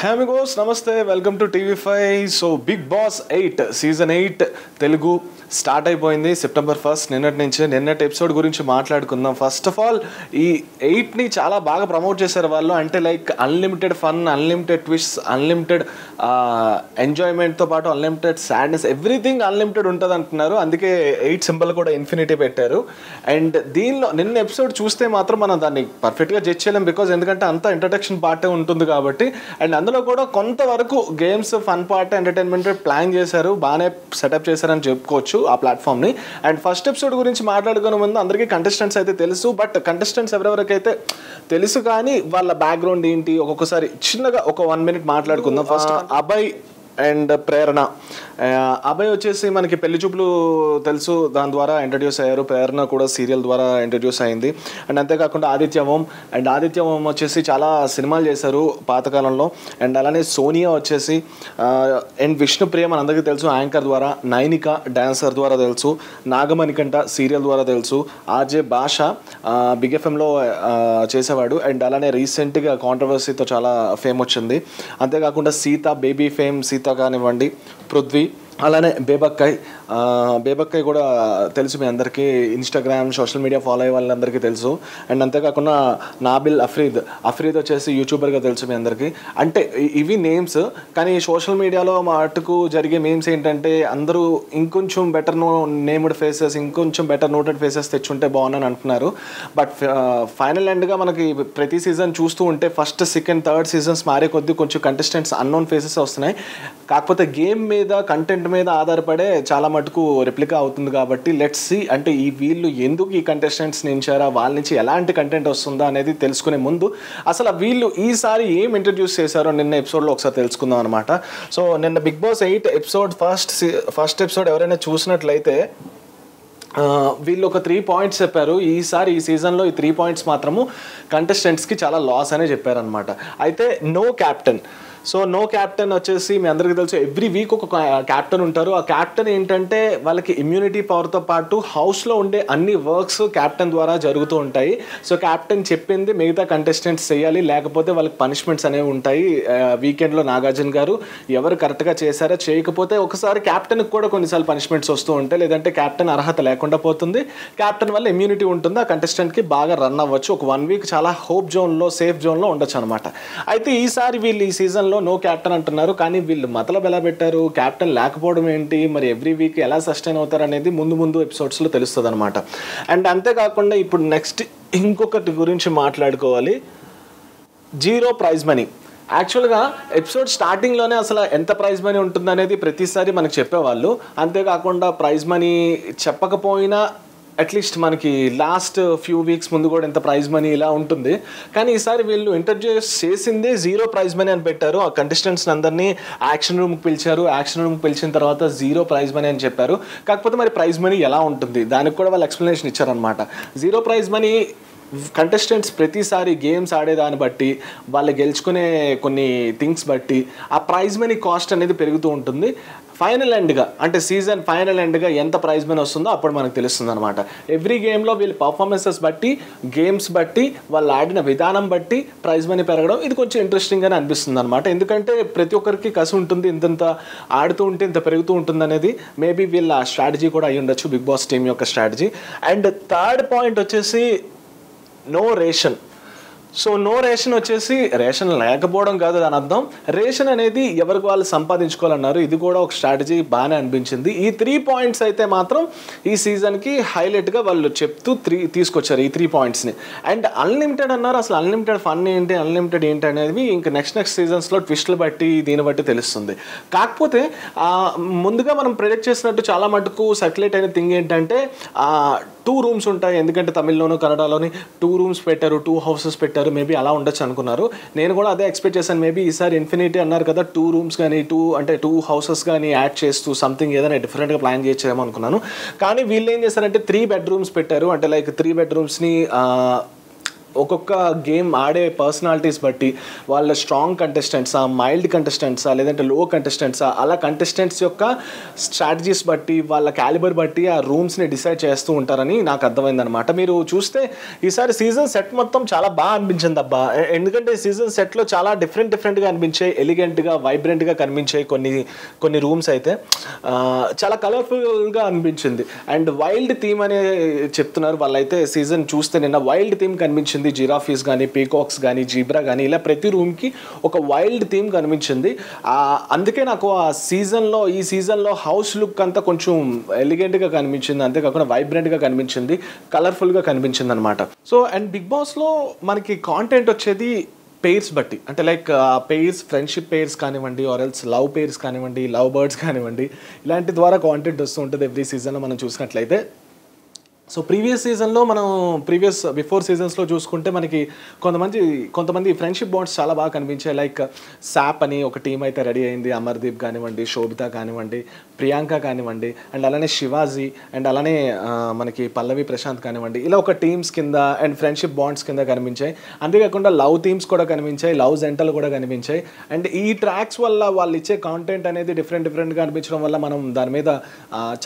Hey amigos, namaste, welcome to TV5. So Big Boss 8 Season 8 Telugu start అయిపోయింది September 1 నిన్నటి episode గురించి మాట్లాడుకుందాం. First of all ఈ 8ని చాలా బాగా ప్రమోట్ చేశారు వాళ్ళు. అంటే like unlimited fun, unlimited twist, unlimited ఎంజాయ్మెంట్తో పాటు అన్లిమిటెడ్ సాడ్నెస్, ఎవ్రీథింగ్ అన్లిమిటెడ్ ఉంటుంది అంటున్నారు. అందుకే 8 సింబల్ కూడా ఇన్ఫినిటీ పెట్టారు. అండ్ దీనిలో నిన్న ఎపిసోడ్ చూస్తే మాత్రం మనం దాన్ని పర్ఫెక్ట్గా జడ్జ్ చేయలేం, బికాజ్ ఎందుకంటే అంత ఇంట్రడక్షన్ పార్టే ఉంటుంది కాబట్టి. అండ్ అందులో కూడా కొంతవరకు games, fun part, entertainment plan చేశారు, బాగానే సెటప్ చేశారని చెప్పుకోవచ్చు ఆ ప్లాట్ఫామ్ని. అండ్ ఫస్ట్ ఎపిసోడ్ గురించి మాట్లాడుకునే ముందు అందరికీ కంటెస్టెంట్స్ అయితే తెలుసు, బట్ కంటెస్టెంట్స్ ఎవరెవరికైతే తెలుసు కానీ వాళ్ళ బ్యాక్గ్రౌండ్ ఏంటి ఒక్కొక్కసారి చిన్నగా ఒక 1 minute మాట్లాడుకుందాం. ఫస్ట్ అభయ్ అండ్ ప్రేరణ. అభయ్ వచ్చేసి మనకి పెళ్లి చూపులు తెలుసు, దాని ద్వారా ఇంట్రడ్యూస్ అయ్యారు. ప్రేరణ కూడా సీరియల్ ద్వారా ఇంట్రడ్యూస్ అయింది. అండ్ అంతేకాకుండా ఆదిత్య ఓం వచ్చేసి చాలా సినిమాలు చేశారు పాతకాలంలో. అండ్ అలానే సోనియా వచ్చేసి అండ్ విష్ణుప్రియ మన అందరికీ తెలుసు యాంకర్ ద్వారా, నైనిక డాన్సర్ ద్వారా తెలుసు, నాగమణికంఠ సీరియల్ ద్వారా తెలుసు, ఆర్జే భాష బిగ్ ఎఫ్ఎంలో చేసేవాడు. అండ్ అలానే రీసెంట్గా కాంట్రవర్సీతో చాలా ఫేమ్ వచ్చింది. అంతేకాకుండా సీత, బేబీ ఫేమ్ సీత కానివ్వండి, పృథ్వీ, అలానే బేబక్కాయ్ కూడా తెలుసు మీ అందరికీ, ఇన్స్టాగ్రామ్ సోషల్ మీడియా ఫాలో అయ్యే వాళ్ళందరికీ తెలుసు. అండ్ అంతేకాకుండా నాబిల్ అఫ్రీద్ వచ్చేసి యూట్యూబర్గా తెలుసు మీ అందరికీ. అంటే ఇవి నేమ్స్, కానీ సోషల్ మీడియాలో మటుకు జరిగే మీమ్స్ ఏంటంటే అందరూ ఇంకొంచెం బెటర్ నేమ్డ్ ఫేసెస్, ఇంకొంచెం బెటర్ నోటెడ్ ఫేసెస్ తెచ్చుంటే బాగుందని అంటున్నారు. బట్ ఫైనల్ ఎండ్గా మనకి ప్రతి సీజన్ చూస్తూ ఉంటే ఫస్ట్, సెకండ్, థర్డ్ సీజన్స్ మారే కొద్దీ కొంచెం కంటెస్టెంట్స్ అన్నోన్ ఫేసెస్ వస్తున్నాయి. కాకపోతే గేమ్ మీద, కంటెంట్ మీద ఆధారపడే చాలా మటుకు రెప్లికా అవుతుంది. కాబట్టి లెట్స్ సీ, అంటే ఈ వీళ్ళు ఎందుకు ఈ కంటెస్టెంట్స్ని ఎంచారా, వాళ్ళ నుంచి ఎలాంటి కంటెంట్ వస్తుందా అనేది తెలుసుకునే ముందు అసలు వీళ్ళు ఈసారి ఏం ఇంట్రడ్యూస్ చేశారో నిన్న ఎపిసోడ్లో ఒకసారి తెలుసుకుందాం అనమాట. సో నిన్న big boss 8 episode first episode ఎవరైనా చూసినట్లయితే వీళ్ళు ఒక 3 points చెప్పారు. ఈ సీజన్లో ఈ 3 points మాత్రము కంటెస్టెంట్స్కి చాలా లాస్ అనే చెప్పారనమాట. అయితే no captain. So no captain వచ్చేసి మీ అందరికీ తెలుసు ఎవ్రీ వీక్ ఒక క్యాప్టెన్ ఉంటారు. ఆ క్యాప్టెన్ ఏంటంటే వాళ్ళకి ఇమ్యూనిటీ పవర్తో పాటు హౌస్లో ఉండే అన్ని వర్క్స్ క్యాప్టెన్ ద్వారా జరుగుతూ ఉంటాయి. సో క్యాప్టెన్ చెప్పింది మిగతా కంటెస్టెంట్స్ చేయాలి, లేకపోతే వాళ్ళకి పనిష్మెంట్స్ అనేవి ఉంటాయి. వీకెండ్లో నాగార్జున గారు ఎవరు కరెక్ట్గా చేశారో, చేయకపోతే ఒకసారి క్యాప్టెన్కి కూడా కొన్నిసార్లు పనిష్మెంట్స్ వస్తూ ఉంటాయి, లేదంటే క్యాప్టెన్ అర్హత లేకుండా పోతుంది. క్యాప్టెన్ వల్ల ఇమ్యూనిటీ ఉంటుంది, ఆ కంటెస్టెంట్కి బాగా రన్ అవ్వచ్చు. ఒక 1 week చాలా హోప్ జోన్లో, సేఫ్ జోన్లో ఉండొచ్చు అనమాట. అయితే ఈసారి వీళ్ళు ఈ సీజన్లో నో క్యాప్టెన్ అంటున్నారు, కానీ వీళ్ళు మతలబ్ ఎలా పెట్టారు, క్యాప్టెన్ లేకపోవడం ఏంటి, మరి ఎవ్రీ వీక్ ఎలా సస్టైన్ అవుతారు అనేది ముందు ఎపిసోడ్స్లో తెలుస్తుంది అనమాట. అండ్ అంతేకాకుండా ఇప్పుడు నెక్స్ట్ ఇంకొకటి గురించి మాట్లాడుకోవాలి, 0 ప్రైజ్ మనీ. యాక్చువల్గా ఎపిసోడ్ స్టార్టింగ్లోనే అసలు ఎంత ప్రైజ్ మనీ ఉంటుందనేది ప్రతిసారి మనకు చెప్పేవాళ్ళు. అంతేకాకుండా ప్రైజ్ మనీ చెప్పకపోయినా అట్లీస్ట్ మనకి లాస్ట్ ఫ్యూ వీక్స్ ముందు కూడా ఎంత ప్రైజ్ మనీ ఇలా ఉంటుంది. కానీ ఈసారి వీళ్ళు ఇంట్రడ్యూస్ చేసిందే 0 ప్రైజ్ మనీ అని పెట్టారు. ఆ కంటెస్టెంట్స్ అందరినీ యాక్షన్ రూమ్కి పిలిచారు. యాక్షన్ రూమ్కి పిలిచిన తర్వాత 0 ప్రైజ్ మనీ అని చెప్పారు. కాకపోతే మరి ప్రైజ్ మనీ ఎలా ఉంటుంది దానికి కూడా వాళ్ళు ఎక్స్ప్లెనేషన్ ఇచ్చారనమాట. 0 ప్రైజ్ మనీ కంటెస్టెంట్స్ ప్రతిసారి గేమ్స్ ఆడేదాన్ని బట్టి, వాళ్ళు గెలుచుకునే కొన్ని థింగ్స్ బట్టి ఆ ప్రైజ్ మనీ కాస్ట్ అనేది పెరుగుతూ ఉంటుంది. ఫైనల్ ఎండ్గా, అంటే సీజన్ ఫైనల్ ఎండ్గా ఎంత ప్రైజ్ మనీ వస్తుందో అప్పుడు మనకు తెలుస్తుంది అనమాట. ఎవ్రీ గేమ్లో వీళ్ళ పర్ఫార్మెన్సెస్ బట్టి, గేమ్స్ బట్టి, వాళ్ళు ఆడిన విధానం బట్టి ప్రైజ్ మనీ పెరగడం ఇది కొంచెం ఇంట్రెస్టింగ్గానే అనిపిస్తుంది అనమాట. ఎందుకంటే ప్రతి ఒక్కరికి కసి ఉంటుంది, ఇంత ఆడుతూ ఉంటే ఇంత పెరుగుతూ ఉంటుంది అనేది. మేబీ వీళ్ళ స్ట్రాటజీ కూడా అయ్యి ఉండొచ్చు, బిగ్ బాస్ టీమ్ యొక్క స్ట్రాటజీ. అండ్ థర్డ్ పాయింట్ వచ్చేసి no ration. So no ration వచ్చేసి రేషన్ లేకపోవడం కాదు దాని అర్థం, రేషన్ అనేది ఎవరికి వాళ్ళు సంపాదించుకోవాలన్నారు. ఇది కూడా ఒక స్ట్రాటజీ బాగానే అనిపించింది. ఈ 3 points అయితే మాత్రం ఈ సీజన్కి హైలైట్గా వాళ్ళు చెప్తూ తీసుకొచ్చారు ఈ 3 pointsని. అండ్ అన్లిమిటెడ్ అన్నారు. అసలు అన్లిమిటెడ్ ఫన్ ఏంటి, అన్లిమిటెడ్ ఏంటి అనేది ఇంకా నెక్స్ట్ సీజన్స్లో ట్విస్ట్లు బట్టి దీన్ని బట్టి తెలుస్తుంది. కాకపోతే ముందుగా మనం ప్రెడిక్ట్ చేసినట్టు చాలా మటుకు సర్క్యులేట్ అయిన థింగ్ ఏంటంటే 2 rooms ఉంటాయి. ఎందుకంటే తమిళ్లోను, కన్నడలోని 2 rooms పెట్టారు, 2 houses పెట్టారు. మేబీ అలా ఉండొచ్చు అనుకున్నారు. నేను కూడా అదే ఎక్స్పెక్ట్ చేశాను. మేబీ ఈసారి ఇన్ఫినిటీ అన్నారు కదా, 2 rooms కానీ 2 houses కానీ యాడ్ చేస్తూ సంథింగ్ ఏదైనా డిఫరెంట్గా ప్లాన్ చేయొచ్చేమో అనుకున్నాను. కానీ వీళ్ళు ఏం చేశారంటే 3 bedrooms పెట్టారు. అంటే లైక్ 3 bedroomsని ఒక్కొక్క గేమ్ ఆడే పర్సనాలిటీస్ బట్టి వాళ్ళ స్ట్రాంగ్ కంటెస్టెంట్సా, మైల్డ్ కంటెస్టెంట్సా, లేదంటే లో కంటెస్టెంట్సా, అలా కంటెస్టెంట్స్ యొక్క స్ట్రాటజీస్ బట్టి వాళ్ళ క్యాలిబర్ బట్టి ఆ రూమ్స్ని డిసైడ్ చేస్తూ ఉంటారని నాకు అర్థమైందనమాట. మీరు చూస్తే ఈసారి సీజన్ సెట్ మొత్తం చాలా బాగా అనిపించింది అబ్బా. ఎందుకంటే సీజన్ సెట్లో చాలా డిఫరెంట్గా అనిపించాయి, ఎలిగెంట్గా వైబ్రెంట్గా కనిపించాయి కొన్ని రూమ్స్ అయితే చాలా కలర్ఫుల్గా అనిపించింది. అండ్ వైల్డ్ థీమ్ అనే చెప్తున్నారు వాళ్ళైతే. సీజన్ చూస్తే నిన్న వైల్డ్ థీమ్ కనిపించింది, జిరాఫీస్ కానీ, పీకాక్స్ కానీ, జీబ్రా కానీ, ఇలా ప్రతి రూమ్కి ఒక వైల్డ్ థీమ్ కనిపించింది. అందుకే నాకు ఈ సీజన్లో హౌస్ లుక్ అంతా కొంచెం ఎలిగెంట్గా కనిపించింది, అంతేకాకుండా వైబ్రెంట్గా కనిపించింది, కలర్ఫుల్గా కనిపించింది అనమాట. సో అండ్ బిగ్ బాస్లో మనకి కాంటెంట్ వచ్చేది పెయిర్స్ బట్టి, అంటే లైక్ పెయిర్స్, ఫ్రెండ్షిప్ పెయిర్స్ కానివ్వండి, ఆర్ ఎల్స్ లవ్ పెయిర్స్ కానివ్వండి, లవ్ బర్డ్స్ కానివ్వండి, ఇలాంటి ద్వారా కాంటెంట్ వస్తూ ఉంటుంది ఎవ్రీ సీజన్లో మనం చూసినట్లయితే. సో బిఫోర్ సీజన్స్లో చూసుకుంటే మనకి కొంతమంది ఫ్రెండ్షిప్ బాండ్స్ చాలా బాగా కనిపించాయి. లైక్ శాప్ అని ఒక టీం అయితే రెడీ అయింది, అమర్దీప్ కానివ్వండి, శోభిత కానివ్వండి, ప్రియాంక కానివ్వండి, అండ్ అలానే శివాజీ, అండ్ అలానే మనకి పల్లవి ప్రశాంత్ కానివ్వండి, ఇలా ఒక టీమ్స్ కింద అండ్ ఫ్రెండ్షిప్ బాండ్స్ కింద కనిపించాయి. అంతేకాకుండా లవ్ థీమ్స్ కూడా కనిపించాయి, లవ్ జంటలు కూడా కనిపించాయి. అండ్ ఈ ట్రాక్స్ వల్ల వాళ్ళు ఇచ్చే కాంటెంట్ అనేది డిఫరెంట్గా అనిపించడం వల్ల మనం దాని మీద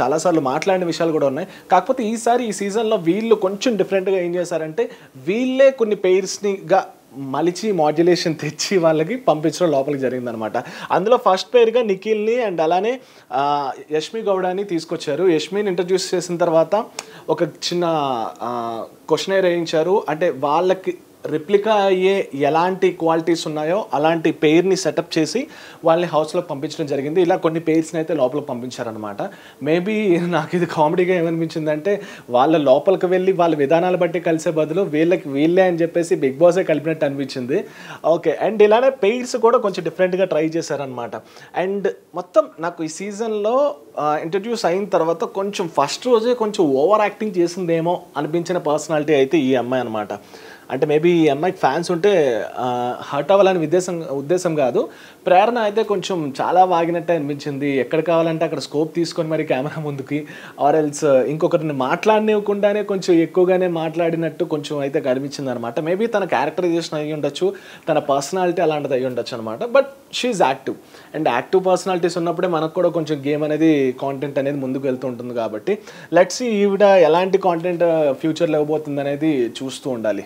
చాలాసార్లు మాట్లాడిన విషయాలు కూడా ఉన్నాయి. కాకపోతే ఈసారి ఈ సీజన్లో వీళ్ళు కొంచెం డిఫరెంట్గా ఏం చేశారంటే, వీళ్ళే కొన్ని పెయిర్స్నిగా మలిచి మాడ్యులేషన్ తెచ్చి వాళ్ళకి పంపించడం లోపలికి జరిగిందనమాట. అందులో ఫస్ట్ పేరుగా నిఖిల్ని అండ్ అలానే యష్మి గౌడాని తీసుకొచ్చారు. యష్మిని ఇంట్రడ్యూస్ చేసిన తర్వాత ఒక చిన్న క్వశ్చనర్ వేయించారు. అంటే వాళ్ళకి రిప్లికా అయ్యే ఎలాంటి క్వాలిటీస్ ఉన్నాయో అలాంటి పెయిర్ని సెటప్ చేసి వాళ్ళని హౌస్లోకి పంపించడం జరిగింది. ఇలా కొన్ని పెయిర్స్ని అయితే లోపలికి పంపించారనమాట. మేబీ నాకు ఇది కామెడీగా ఏమనిపించిందంటే, వాళ్ళ లోపలికి వెళ్ళి వాళ్ళ విధానాలు బట్టి కలిసే బదులు వీళ్ళే అని చెప్పేసి బిగ్ బాసే కలిపినట్టు అనిపించింది. ఓకే, అండ్ ఇలానే పెయిర్స్ కూడా కొంచెం డిఫరెంట్గా ట్రై చేశారనమాట. అండ్ మొత్తం నాకు ఈ సీజన్లో ఇంట్రడ్యూస్ అయిన తర్వాత కొంచెం ఫస్ట్ రోజే కొంచెం ఓవర్ యాక్టింగ్ చేసిందేమో అనిపించిన పర్సనాలిటీ అయితే ఈ అమ్మాయి అనమాట. అంటే మేబీ ఈ అమ్మాయికి ఫ్యాన్స్ ఉంటే హర్ట్ అవ్వాలని ఉద్దేశం కాదు. ప్రేరణ అయితే కొంచెం చాలా వాగినట్టే అనిపించింది. ఎక్కడ కావాలంటే అక్కడ స్కోప్ తీసుకొని మరి కెమెరా ముందుకి, ఆర్ ఎల్స్ ఇంకొకరిని మాట్లాడనివ్వకుండానే కొంచెం ఎక్కువగానే మాట్లాడినట్టు కొంచెం అయితే కనిపించింది అనమాట. మేబీ తన క్యారెక్టరైజేషన్ అయ్యి ఉండొచ్చు, తన పర్సనాలిటీ అలాంటిది అయ్యి ఉండొచ్చు అనమాట. But she active, and active personalities ఉన్నప్పుడే మనకు కూడా కొంచెం గేమ్ అనేది, కాంటెంట్ అనేది ముందుకు వెళ్తూ ఉంటుంది. కాబట్టి లెట్స్ సీ ఈవిడ ఎలాంటి కాంటెంట్ ఫ్యూచర్లో ఇవ్వబోతుంది అనేది చూస్తూ ఉండాలి.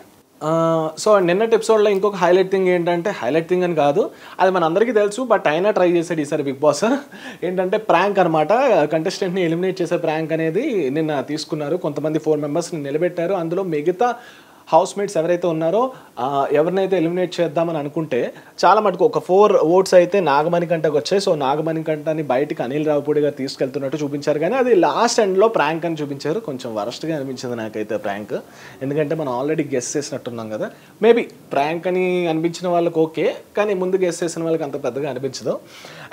సో నిన్నటి ఎపిసోడ్లో ఇంకొక హైలైట్ థింగ్ ఏంటంటే, హైలైట్ థింగ్ అని కాదు, అది మన అందరికీ తెలుసు, బట్ అయినా ట్రై చేశాడు ఈసారి బిగ్ బాస్. ఏంటంటే ప్రాంక్ అనమాట. కంటెస్టెంట్ని ఎలిమినేట్ చేసే ప్రాంక్ అనేది నిన్న తీసుకున్నారు. కొంతమంది 4 మెంబర్స్ని నిలబెట్టారు. అందులో మిగతా హౌస్ మేట్స్ ఎవరైతే ఉన్నారో ఎవరినైతే ఎలిమినేట్ చేద్దామని అనుకుంటే చాలా మటుకు ఒక 4 ఓట్స్ అయితే నాగమణికంటకు వచ్చాయి. సో నాగమణికంటని బయటికి అనిల్ రావుపూడి గారు తీసుకెళ్తున్నట్టు చూపించారు, కానీ అది లాస్ట్ ఎండ్లో ప్రాంక్ అని చూపించారు. కొంచెం వరస్ట్గా అనిపించింది నాకైతే ప్రాంక్. ఎందుకంటే మనం ఆల్రెడీ గెస్ చేసినట్టున్నాం కదా. మేబీ ప్రాంక్ అని అనిపించిన వాళ్ళకి ఓకే, కానీ ముందు గెస్ చేసిన వాళ్ళకి అంత పెద్దగా అనిపించదు.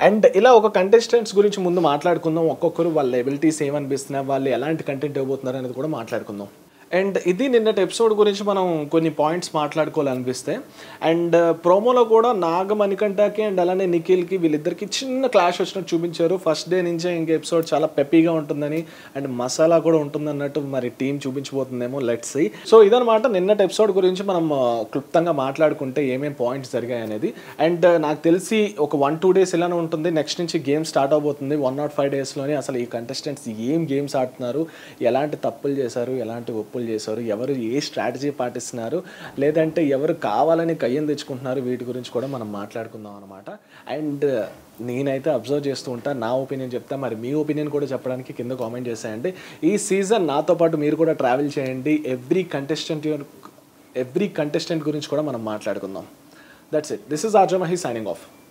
అండ్ ఇలా ఒక కంటెస్టెంట్స్ గురించి ముందు మాట్లాడుకుందాం. ఒక్కొక్కరు వాళ్ళ ఎబిలిటీస్ ఏమనిపిస్తున్నాయి, వాళ్ళు ఎలాంటి కంటెంట్ ఇవ్వబోతున్నారు అనేది కూడా మాట్లాడుకుందాం. అండ్ ఇది నిన్నటి ఎపిసోడ్ గురించి మనం కొన్ని పాయింట్స్ మాట్లాడుకోవాలనిపిస్తే, అండ్ ప్రోమోలో కూడా నాగమణికంటకి అండ్ అలానే నిఖిల్కి వీళ్ళిద్దరికి చిన్న క్లాష్ వచ్చినట్టు చూపించారు. ఫస్ట్ డే నుంచే ఇంక ఎపిసోడ్ చాలా పెప్పీగా ఉంటుందని అండ్ మసాలా కూడా ఉంటుందన్నట్టు మరి టీం చూపించబోతుందేమో, లెట్స్ సీ. సో ఇదనమాట నిన్నటి ఎపిసోడ్ గురించి మనం క్లుప్తంగా మాట్లాడుకుంటే ఏమేమి పాయింట్స్ జరిగాయి అనేది. అండ్ నాకు తెలిసి ఒక 1-2 డేస్ ఇలానే ఉంటుంది. నెక్స్ట్ నుంచి గేమ్ స్టార్ట్ అవబోతుంది. 105 డేస్లోనే అసలు ఈ కంటెస్టెంట్స్ ఏం గేమ్స్ ఆడుతున్నారు, ఎలాంటి తప్పులు చేశారు, ఎలాంటి ఒప్పులు చేశారు, ఎవరు ఏ స్ట్రాటజీ పాటిస్తున్నారు, లేదంటే ఎవరు కావాలని కయ్యం తెచ్చుకుంటున్నారు, వీటి గురించి కూడా మనం మాట్లాడుకుందాం అనమాట. అండ్ నేనైతే అబ్జర్వ్ చేస్తూ ఉంటా, నా ఒపీనియన్ చెప్తా, మరి మీ ఒపీనియన్ కూడా చెప్పడానికి కింద కామెంట్ చేసేయండి. ఈ సీజన్ నాతో పాటు మీరు కూడా ట్రావెల్ చేయండి. ఎవ్రీ కంటెస్టెంట్ గురించి కూడా మనం మాట్లాడుకుందాం. That's it. This is RJ Mahi signing off.